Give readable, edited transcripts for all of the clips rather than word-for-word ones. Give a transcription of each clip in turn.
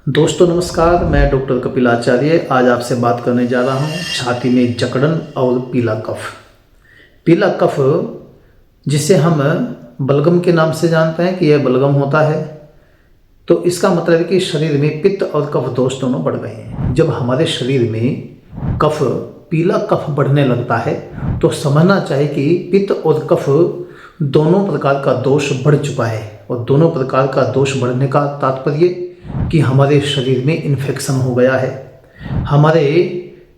दोस्तों नमस्कार, मैं डॉक्टर कपिल आचार्य आज आपसे बात करने जा रहा हूँ छाती में जकड़न और पीला कफ। पीला कफ जिसे हम बलगम के नाम से जानते हैं कि यह बलगम होता है, तो इसका मतलब है कि शरीर में पित्त और कफ दोष दोनों बढ़ गए हैं। जब हमारे शरीर में कफ पीला कफ बढ़ने लगता है तो समझना चाहिए कि पित्त और कफ दोनों प्रकार का दोष बढ़ चुका है। और दोनों प्रकार का दोष बढ़ने का तात्पर्य कि हमारे शरीर में इन्फेक्शन हो गया है, हमारे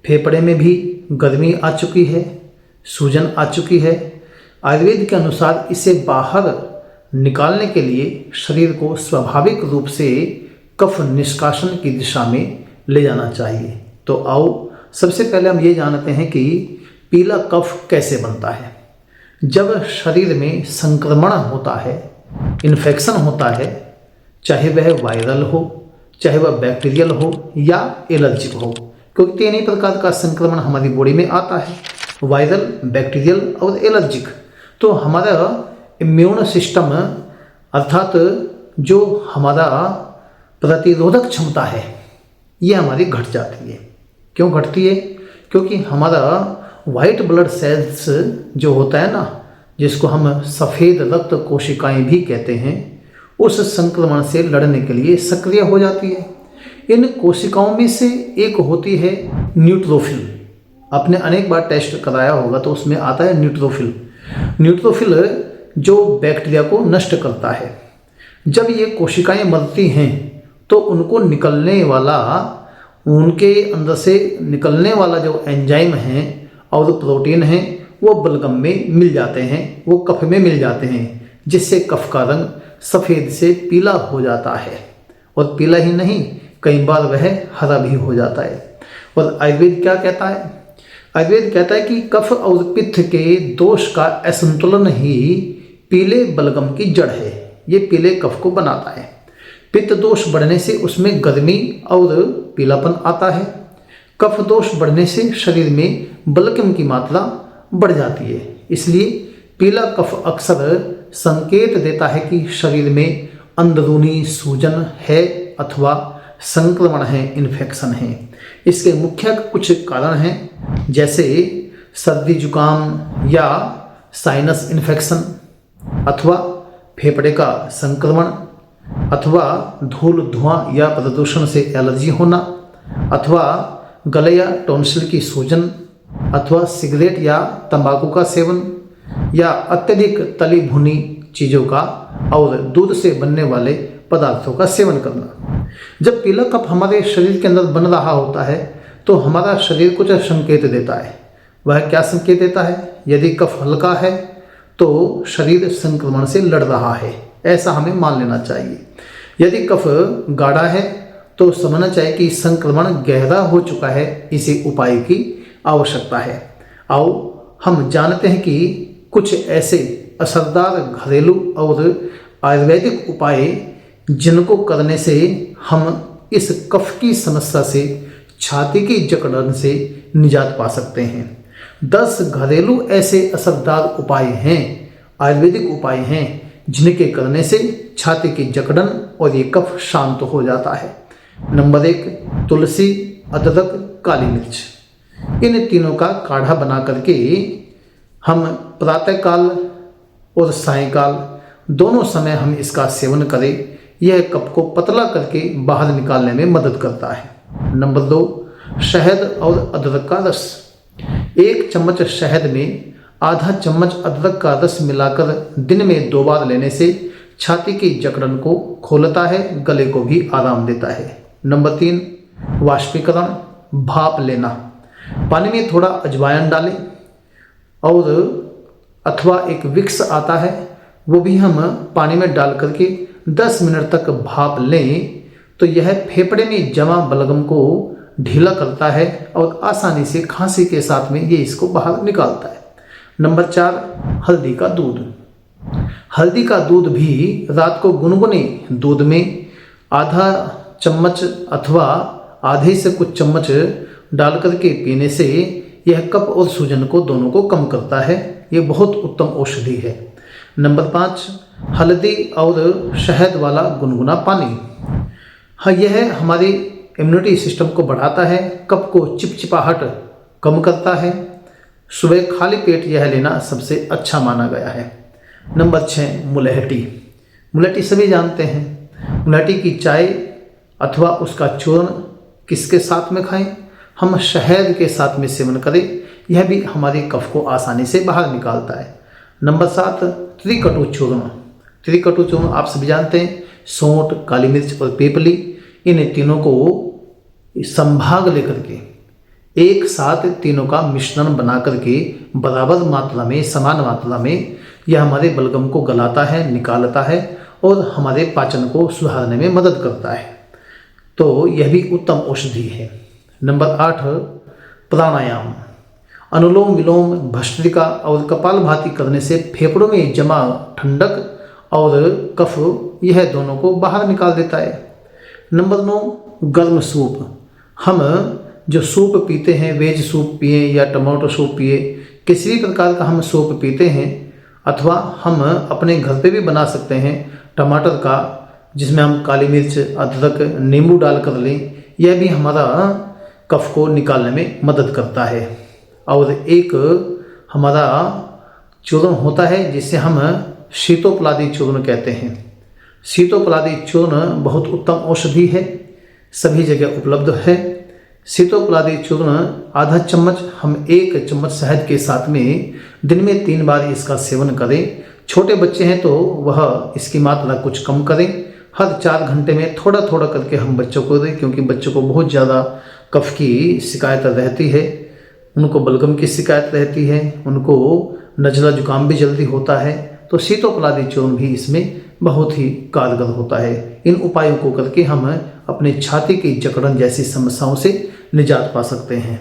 फेफड़े में भी गर्मी आ चुकी है, सूजन आ चुकी है। आयुर्वेद के अनुसार इसे बाहर निकालने के लिए शरीर को स्वाभाविक रूप से कफ निष्कासन की दिशा में ले जाना चाहिए। तो आओ सबसे पहले हम ये जानते हैं कि पीला कफ कैसे बनता है। जब शरीर में संक्रमण होता है, इन्फेक्शन होता है, चाहे वह वायरल हो, चाहे वह बैक्टीरियल हो या एलर्जिक हो, क्योंकि तीन ही प्रकार का संक्रमण हमारी बॉडी में आता है, वायरल, बैक्टीरियल और एलर्जिक। तो हमारा इम्यून सिस्टम अर्थात जो हमारा प्रतिरोधक क्षमता है ये हमारी घट जाती है। क्यों घटती है? क्योंकि हमारा वाइट ब्लड सेल्स जो होता है ना, जिसको हम सफ़ेद रक्त कोशिकाएं भी कहते हैं, उस संक्रमण से लड़ने के लिए सक्रिय हो जाती है। इन कोशिकाओं में से एक होती है न्यूट्रोफिल। आपने अनेक बार टेस्ट कराया होगा तो उसमें आता है न्यूट्रोफिल। न्यूट्रोफिल जो बैक्टीरिया को नष्ट करता है। जब ये कोशिकाएं मरती हैं तो उनको निकलने वाला, उनके अंदर से निकलने वाला जो एंजाइम हैं और प्रोटीन हैं वो बलगम में मिल जाते हैं, वो कफ में मिल जाते हैं, जिससे कफ का रंग सफ़ेद से पीला हो जाता है। और पीला ही नहीं, कई बार वह हरा भी हो जाता है। और आयुर्वेद क्या कहता है? आयुर्वेद कहता है कि कफ और पित्त के दोष का असंतुलन ही पीले बलगम की जड़ है। ये पीले कफ को बनाता है। पित्त दोष बढ़ने से उसमें गर्मी और पीलापन आता है। कफ दोष बढ़ने से शरीर में बलगम की मात्रा बढ़ जाती है। इसलिए पीला कफ अक्सर संकेत देता है कि शरीर में अंदरूनी सूजन है अथवा संक्रमण है, इन्फेक्शन है। इसके मुख्य कुछ कारण हैं, जैसे सर्दी जुकाम या साइनस इन्फेक्शन, अथवा फेफड़े का संक्रमण, अथवा धूल धुआं या प्रदूषण से एलर्जी होना, अथवा गले या टॉन्सिल की सूजन, अथवा सिगरेट या तंबाकू का सेवन, या अत्यधिक तली भुनी चीज़ों का और दूध से बनने वाले पदार्थों का सेवन करना। जब पीला कफ हमारे शरीर के अंदर बन रहा होता है तो हमारा शरीर कुछ संकेत देता है। वह क्या संकेत देता है? यदि कफ हल्का है तो शरीर संक्रमण से लड़ रहा है, ऐसा हमें मान लेना चाहिए। यदि कफ गाढ़ा है तो समझना चाहिए कि संक्रमण गहरा हो चुका है, इसी उपाय की आवश्यकता है। आओ हम जानते हैं कि कुछ ऐसे असरदार घरेलू और आयुर्वेदिक उपाय जिनको करने से हम इस कफ की समस्या से, छाती की जकड़न से निजात पा सकते हैं। 10 घरेलू ऐसे असरदार उपाय हैं, आयुर्वेदिक उपाय हैं, जिनके करने से छाती की जकड़न और ये कफ शांत हो जाता है। नंबर 1, तुलसी, अदरक, काली मिर्च। इन तीनों का काढ़ा बना करके हम प्रातःकाल और सायंकाल दोनों समय हम इसका सेवन करें। यह कफ को पतला करके बाहर निकालने में मदद करता है। नंबर 2, शहद और अदरक का रस। 1 चम्मच शहद में आधा चम्मच अदरक का रस मिलाकर दिन में 2 बार लेने से छाती की जकड़न को खोलता है, गले को भी आराम देता है। नंबर 3, वाष्पीकरण, भाप लेना। पानी में थोड़ा अजवाइन डालें और अथवा एक विक्स आता है, वो भी हम पानी में डाल करके 10 मिनट तक भाप लें तो यह फेफड़े में जमा बलगम को ढीला करता है और आसानी से खांसी के साथ में ये इसको बाहर निकालता है। नंबर 4, हल्दी का दूध। हल्दी का दूध भी रात को गुनगुने दूध में आधा चम्मच अथवा आधे से कुछ चम्मच डाल करके पीने से यह कफ और सूजन को दोनों को कम करता है। ये बहुत उत्तम औषधि है। नंबर 5, हल्दी और शहद वाला गुनगुना पानी। हाँ, यह हमारे इम्यूनिटी सिस्टम को बढ़ाता है, कफ को चिपचिपाहट कम करता है। सुबह खाली पेट यह लेना सबसे अच्छा माना गया है। नंबर 6, मुलहटी। मुलहटी सभी जानते हैं। मुलहटी की चाय अथवा उसका चूर्ण किसके साथ में खाएं? हम शहद के साथ में सेवन करें, यह भी हमारे कफ को आसानी से बाहर निकालता है। नंबर 7, त्रिकटु चूर्ण। त्रिकटु चूर्ण आप सभी जानते हैं, सौंठ, काली मिर्च और पीपली, इन तीनों को संभाग लेकर के एक साथ तीनों का मिश्रण बना करके बराबर मात्रा में, समान मात्रा में यह हमारे बलगम को गलाता है, निकालता है और हमारे पाचन को सुधारने में मदद करता है। तो यह भी उत्तम औषधि है। नंबर 8, प्राणायाम। अनुलोम विलोम, भस्त्रिका और कपालभाति करने से फेफड़ों में जमा ठंडक और कफ, यह दोनों को बाहर निकाल देता है। नंबर 9, गर्म सूप। हम जो सूप पीते हैं, वेज सूप पिए या टमाटो सूप पिए, किसी भी प्रकार का हम सूप पीते हैं, अथवा हम अपने घर पे भी बना सकते हैं टमाटर का, जिसमें हम काली मिर्च, अदरक, नींबू डाल कर लें, यह भी हमारा कफ को निकालने में मदद करता है। और एक हमारा चूर्ण होता है जिसे हम शीतोपलादी चूर्ण कहते हैं। शीतोपलादी चूर्ण बहुत उत्तम औषधि है, सभी जगह उपलब्ध है। शीतोपलादी चूर्ण आधा चम्मच हम 1 चम्मच शहद के साथ में दिन में 3 बार इसका सेवन करें। छोटे बच्चे हैं तो वह इसकी मात्रा कुछ कम करें। हर 4 घंटे में थोड़ा थोड़ा करके हम बच्चों को दें, क्योंकि बच्चों को बहुत ज़्यादा कफ की शिकायत रहती है, उनको बलगम की शिकायत रहती है, उनको नज़ला जुकाम भी जल्दी होता है। तो शीतोपलादी चूर्ण भी इसमें बहुत ही कारगर होता है। इन उपायों को करके हम अपने छाती की जकड़न जैसी समस्याओं से निजात पा सकते हैं।